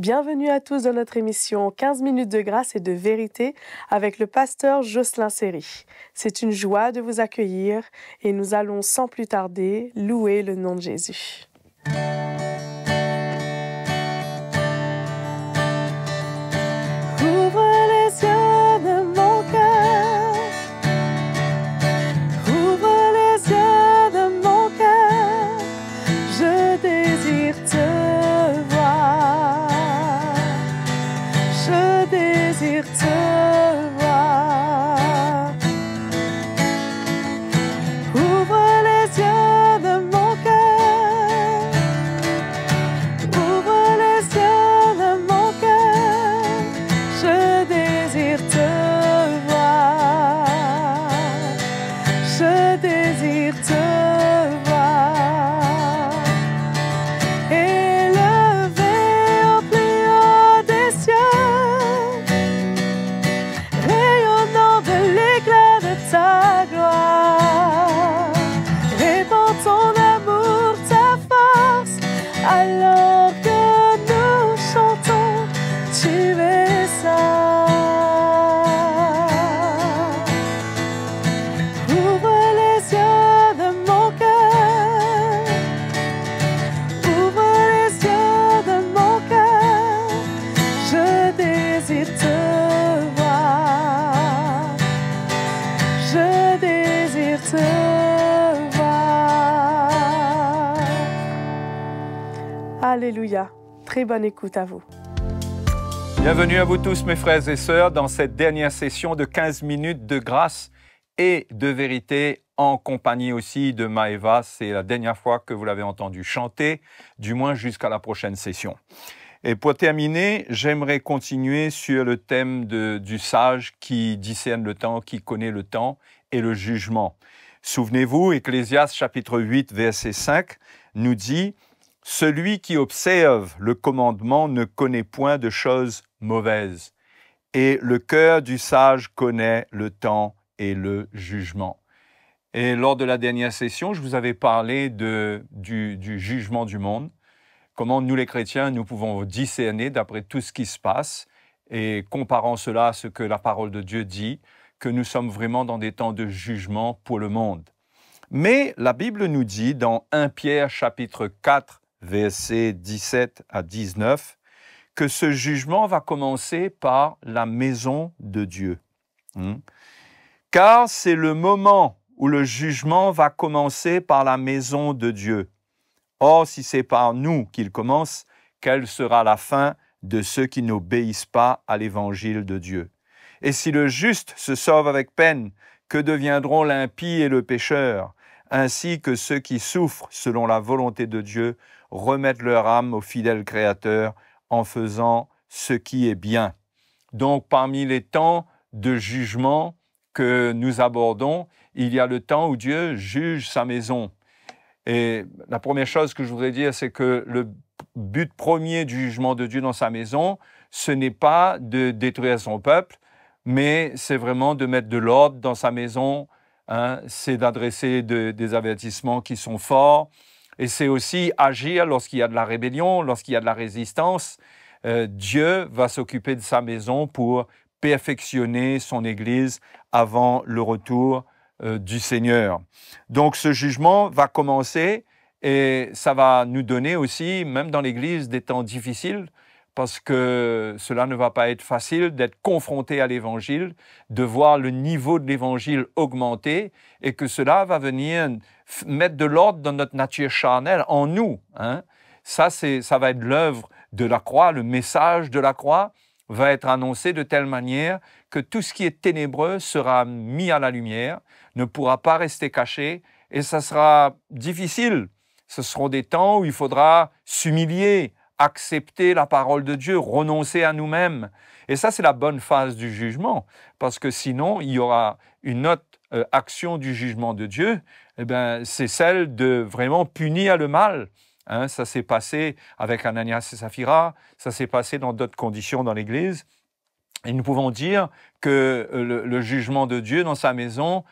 Bienvenue à tous dans notre émission 15 minutes de grâce et de vérité avec le pasteur Jocelyn Seri. C'est une joie de vous accueillir et nous allons sans plus tarder louer le nom de Jésus. Ouvre les yeux de mon cœur, ouvre les yeux de mon cœur, je désire te voir, je désire te voir. Ouvre les yeux de mon cœur, ouvre les yeux de mon cœur, je désire te voir, je désire te voir. Élevé au plus haut des cieux, rayonnant de l'éclat de ta gloire, répands ton amour, ta force, alors que nous chantons, tu es saint. Ouvre les yeux de mon cœur, ouvre les yeux de mon cœur, je désire te voir, je désire te voir. Alléluia. Très bonne écoute à vous. Bienvenue à vous tous, mes frères et sœurs, dans cette dernière session de 15 minutes de grâce et de vérité, en compagnie aussi de Maëva. C'est la dernière fois que vous l'avez entendu chanter, du moins jusqu'à la prochaine session. Et pour terminer, j'aimerais continuer sur le thème du sage qui discerne le temps, qui connaît le temps et le jugement. Souvenez-vous, Ecclésiaste chapitre 8, verset 5 nous dit « Celui qui observe le commandement ne connaît point de choses mauvaises, et le cœur du sage connaît le temps et le jugement. » Et lors de la dernière session, je vous avais parlé du jugement du monde, comment nous les chrétiens, nous pouvons discerner d'après tout ce qui se passe, et comparant cela à ce que la parole de Dieu dit, que nous sommes vraiment dans des temps de jugement pour le monde. Mais la Bible nous dit dans 1 Pierre chapitre 4, versets 17 à 19, que ce jugement va commencer par la maison de Dieu. Car c'est le moment où le jugement va commencer par la maison de Dieu. Or, si c'est par nous qu'il commence, quelle sera la fin de ceux qui n'obéissent pas à l'évangile de Dieu? Et si le juste se sauve avec peine, que deviendront l'impie et le pécheur, ainsi que ceux qui souffrent selon la volonté de Dieu, remettent leur âme au fidèle Créateur en faisant ce qui est bien. Donc, parmi les temps de jugement que nous abordons, il y a le temps où Dieu juge sa maison. Et la première chose que je voudrais dire, c'est que le but premier du jugement de Dieu dans sa maison, ce n'est pas de détruire son peuple, mais c'est vraiment de mettre de l'ordre dans sa maison, c'est d'adresser des avertissements qui sont forts, et c'est aussi agir lorsqu'il y a de la rébellion, lorsqu'il y a de la résistance. Dieu va s'occuper de sa maison pour perfectionner son Église avant le retour du Seigneur. Donc ce jugement va commencer et ça va nous donner aussi, même dans l'Église, des temps difficiles, parce que cela ne va pas être facile d'être confronté à l'Évangile, de voir le niveau de l'Évangile augmenter et que cela va venir mettre de l'ordre dans notre nature charnelle, en nous. Ça va être l'œuvre de la croix, le message de la croix va être annoncé de telle manière que tout ce qui est ténébreux sera mis à la lumière, ne pourra pas rester caché et ça sera difficile. Ce seront des temps où il faudra s'humilier, accepter la parole de Dieu, renoncer à nous-mêmes. Et ça, c'est la bonne phase du jugement, parce que sinon, il y aura une autre action du jugement de Dieu, c'est celle de vraiment punir le mal. Ça s'est passé avec Ananias et Saphira, ça s'est passé dans d'autres conditions dans l'Église. Et nous pouvons dire que le jugement de Dieu dans sa maison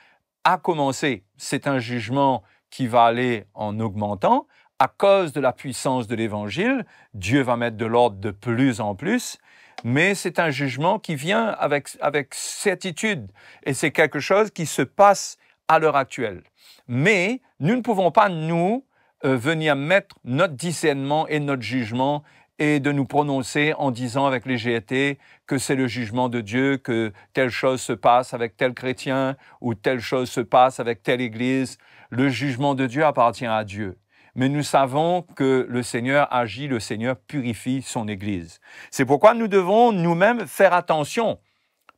a commencé. C'est un jugement qui va aller en augmentant, à cause de la puissance de l'Évangile, Dieu va mettre de l'ordre de plus en plus, mais c'est un jugement qui vient avec certitude, et c'est quelque chose qui se passe à l'heure actuelle. Mais nous ne pouvons pas, nous, venir mettre notre discernement et notre jugement et de nous prononcer en disant avec légèreté que c'est le jugement de Dieu, que telle chose se passe avec tel chrétien ou telle chose se passe avec telle église. Le jugement de Dieu appartient à Dieu. Mais nous savons que le Seigneur agit, le Seigneur purifie son Église. C'est pourquoi nous devons nous-mêmes faire attention,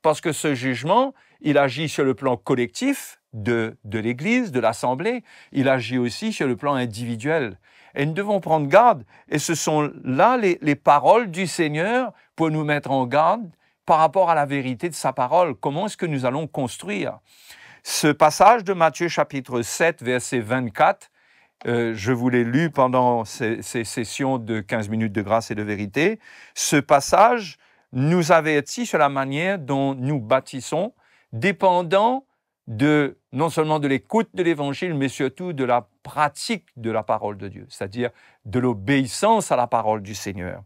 parce que ce jugement, il agit sur le plan collectif de l'Église, de l'Assemblée, il agit aussi sur le plan individuel. Et nous devons prendre garde, et ce sont là les paroles du Seigneur pour nous mettre en garde par rapport à la vérité de sa parole. Comment est-ce que nous allons construire? Ce passage de Matthieu chapitre 7, verset 24, je vous l'ai lu pendant ces sessions de 15 minutes de grâce et de vérité. Ce passage nous avertit sur la manière dont nous bâtissons, dépendant non seulement de l'écoute de l'Évangile, mais surtout de la pratique de la parole de Dieu, c'est-à-dire de l'obéissance à la parole du Seigneur.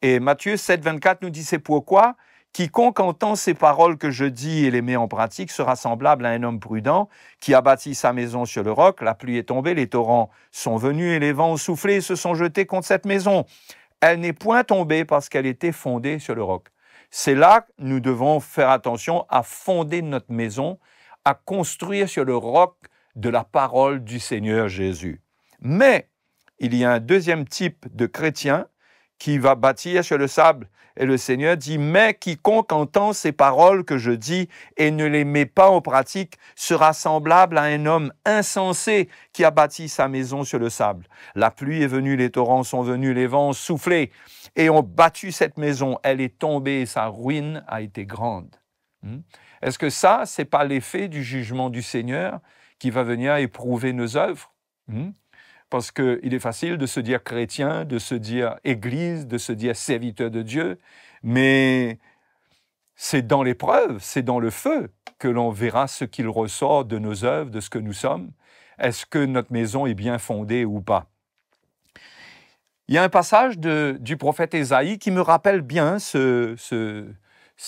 Et Matthieu 7, 24 nous dit, c'est pourquoi quiconque entend ces paroles que je dis et les met en pratique sera semblable à un homme prudent qui a bâti sa maison sur le roc. La pluie est tombée, les torrents sont venus et les vents ont soufflé et se sont jetés contre cette maison. Elle n'est point tombée parce qu'elle était fondée sur le roc. C'est là que nous devons faire attention à fonder notre maison, à construire sur le roc de la parole du Seigneur Jésus. Mais il y a un deuxième type de chrétien qui va bâtir sur le sable. Et le Seigneur dit, mais quiconque entend ces paroles que je dis et ne les met pas en pratique sera semblable à un homme insensé qui a bâti sa maison sur le sable. La pluie est venue, les torrents sont venus, les vents ont soufflé et ont battu cette maison. Elle est tombée et sa ruine a été grande. Est-ce que ça, c'est pas l'effet du jugement du Seigneur qui va venir éprouver nos œuvres? Parce qu'il est facile de se dire chrétien, de se dire église, de se dire serviteur de Dieu, mais c'est dans l'épreuve, c'est dans le feu que l'on verra ce qu'il ressort de nos œuvres, de ce que nous sommes. Est-ce que notre maison est bien fondée ou pas? Il y a un passage du prophète Ésaïe qui me rappelle bien ces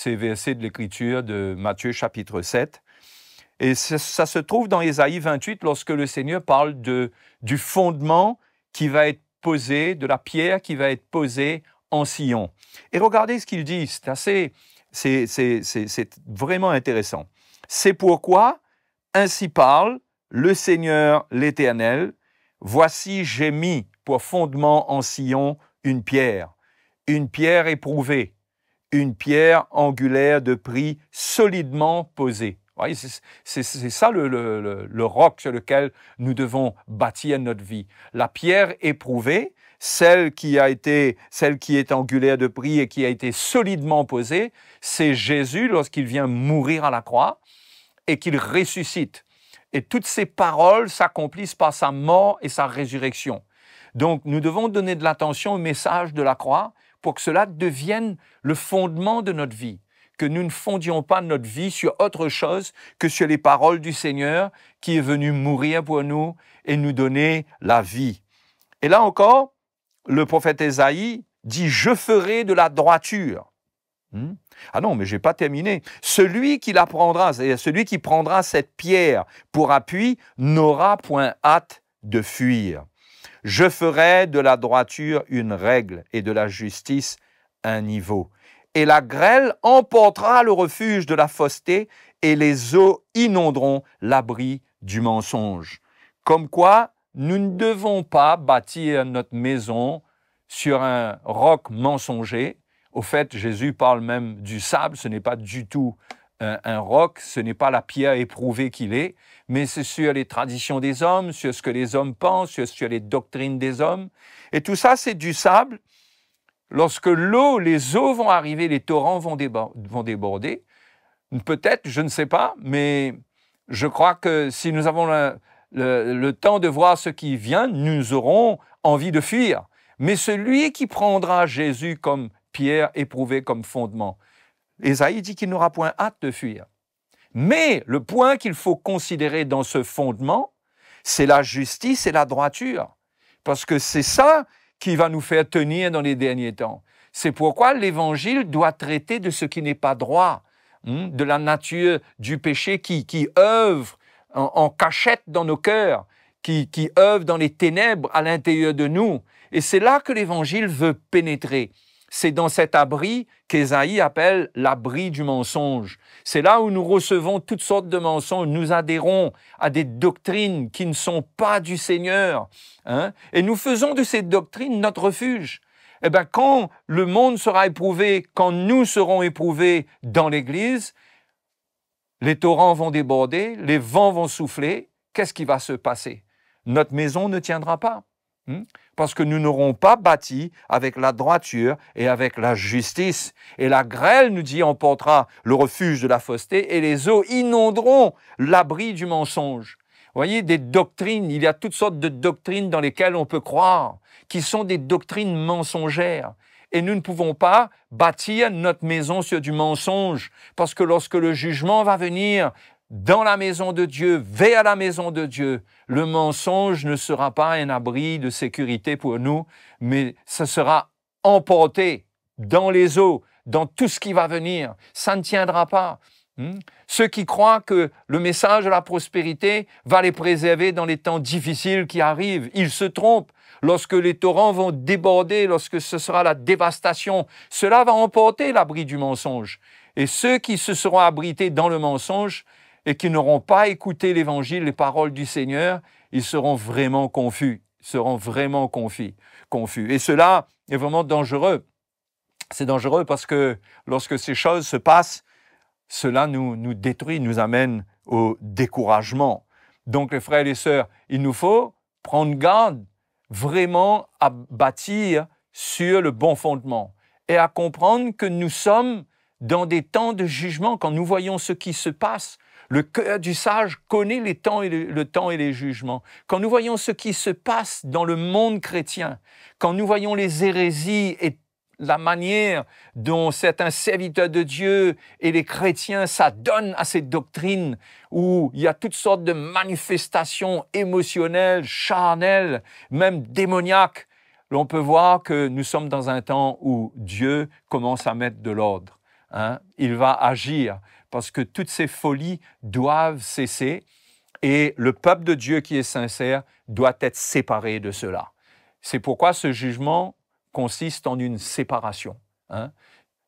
versets de l'Écriture de Matthieu chapitre 7. Et ça se trouve dans Ésaïe 28 lorsque le Seigneur parle du fondement qui va être posé, de la pierre qui va être posée en Sion. Et regardez ce qu'il dit, c'est vraiment intéressant. C'est pourquoi, ainsi parle le Seigneur l'Éternel, voici j'ai mis pour fondement en Sion une pierre éprouvée, une pierre angulaire de prix solidement posée. C'est ça le roc sur lequel nous devons bâtir notre vie. La pierre éprouvée, celle qui est angulaire de prix et qui a été solidement posée, c'est Jésus lorsqu'il vient mourir à la croix et qu'il ressuscite. Et toutes ces paroles s'accomplissent par sa mort et sa résurrection. Donc nous devons donner de l'attention au message de la croix pour que cela devienne le fondement de notre vie. Que nous ne fondions pas notre vie sur autre chose que sur les paroles du Seigneur qui est venu mourir pour nous et nous donner la vie. Et là encore, le prophète Ésaïe dit « Je ferai de la droiture ». Ah non, mais je n'ai pas terminé. Celui qui la prendra, c'est-à-dire celui qui prendra cette pierre pour appui, n'aura point hâte de fuir. Je ferai de la droiture une règle et de la justice un niveau. Et la grêle emportera le refuge de la fausseté et les eaux inonderont l'abri du mensonge. Comme quoi, nous ne devons pas bâtir notre maison sur un roc mensonger. Au fait, Jésus parle même du sable, ce n'est pas du tout un roc, ce n'est pas la pierre éprouvée qu'il est, mais c'est sur les traditions des hommes, sur ce que les hommes pensent, sur les doctrines des hommes. Et tout ça, c'est du sable. Lorsque les eaux vont arriver, les torrents vont déborder. Peut-être, je ne sais pas, mais je crois que si nous avons le temps de voir ce qui vient, nous aurons envie de fuir. Mais celui qui prendra Jésus comme pierre éprouvée comme fondement, Ésaïe dit qu'il n'aura point hâte de fuir. Mais le point qu'il faut considérer dans ce fondement, c'est la justice et la droiture. parce que c'est ça qui va nous faire tenir dans les derniers temps. C'est pourquoi l'Évangile doit traiter de ce qui n'est pas droit, de la nature du péché qui œuvre en cachette dans nos cœurs, qui œuvre dans les ténèbres à l'intérieur de nous. Et c'est là que l'Évangile veut pénétrer. C'est dans cet abri qu'Ésaïe appelle l'abri du mensonge. C'est là où nous recevons toutes sortes de mensonges. Nous adhérons à des doctrines qui ne sont pas du Seigneur. Et nous faisons de ces doctrines notre refuge. Eh bien, quand le monde sera éprouvé, quand nous serons éprouvés dans l'Église, les torrents vont déborder, les vents vont souffler. Qu'est-ce qui va se passer? Notre maison ne tiendra pas. Parce que nous n'aurons pas bâti avec la droiture et avec la justice. Et la grêle, nous dit, emportera le refuge de la fausseté et les eaux inonderont l'abri du mensonge. Vous voyez, des doctrines, il y a toutes sortes de doctrines dans lesquelles on peut croire, qui sont des doctrines mensongères. Et nous ne pouvons pas bâtir notre maison sur du mensonge, parce que lorsque le jugement va venir dans la maison de Dieu, vers la maison de Dieu, le mensonge ne sera pas un abri de sécurité pour nous, mais ça sera emporté dans les eaux, dans tout ce qui va venir. Ça ne tiendra pas. Ceux qui croient que le message de la prospérité va les préserver dans les temps difficiles qui arrivent, ils se trompent. Lorsque les torrents vont déborder, lorsque ce sera la dévastation, cela va emporter l'abri du mensonge. Et ceux qui se seront abrités dans le mensonge et qui n'auront pas écouté l'Évangile, les paroles du Seigneur, ils seront vraiment confus. Ils seront vraiment confus. Et cela est vraiment dangereux. C'est dangereux parce que lorsque ces choses se passent, cela nous détruit, nous amène au découragement. Donc, les frères et les sœurs, il nous faut prendre garde vraiment à bâtir sur le bon fondement et à comprendre que nous sommes dans des temps de jugement. Quand nous voyons ce qui se passe, le cœur du sage connaît le temps et les jugements. Quand nous voyons ce qui se passe dans le monde chrétien, quand nous voyons les hérésies et la manière dont certains serviteurs de Dieu et les chrétiens s'adonnent à ces doctrines où il y a toutes sortes de manifestations émotionnelles, charnelles, même démoniaques, on peut voir que nous sommes dans un temps où Dieu commence à mettre de l'ordre. Il va agir parce que toutes ces folies doivent cesser et le peuple de Dieu qui est sincère doit être séparé de cela. C'est pourquoi ce jugement consiste en une séparation.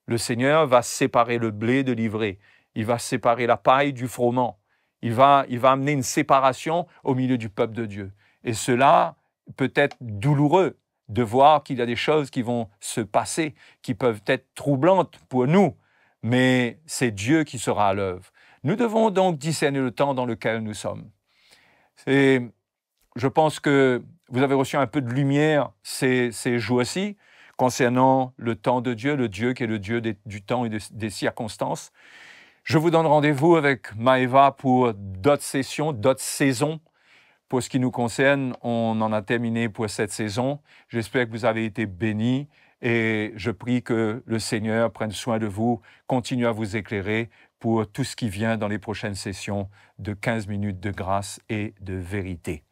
Le Seigneur va séparer le blé de l'ivraie. Il va séparer la paille du froment. Il va amener une séparation au milieu du peuple de Dieu. Et cela peut être douloureux de voir qu'il y a des choses qui vont se passer, qui peuvent être troublantes pour nous, mais c'est Dieu qui sera à l'œuvre. Nous devons donc discerner le temps dans lequel nous sommes. Je pense que vous avez reçu un peu de lumière ces jours-ci concernant le temps de Dieu, le Dieu qui est le Dieu du temps et des circonstances. Je vous donne rendez-vous avec Maëva pour d'autres sessions, d'autres saisons. Pour ce qui nous concerne, on en a terminé pour cette saison. J'espère que vous avez été bénis et je prie que le Seigneur prenne soin de vous, continue à vous éclairer pour tout ce qui vient dans les prochaines sessions de 15 minutes de grâce et de vérité.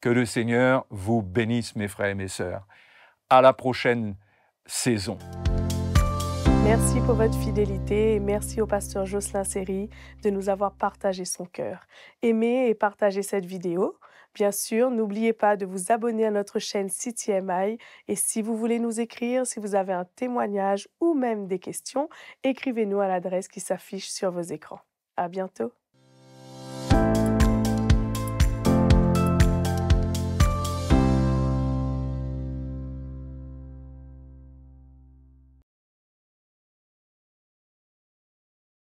Que le Seigneur vous bénisse, mes frères et mes sœurs. À la prochaine saison. Merci pour votre fidélité et merci au pasteur Jocelyn Seri de nous avoir partagé son cœur. Aimez et partagez cette vidéo. Bien sûr, n'oubliez pas de vous abonner à notre chaîne CTMI et si vous voulez nous écrire, si vous avez un témoignage ou même des questions, écrivez-nous à l'adresse qui s'affiche sur vos écrans. À bientôt.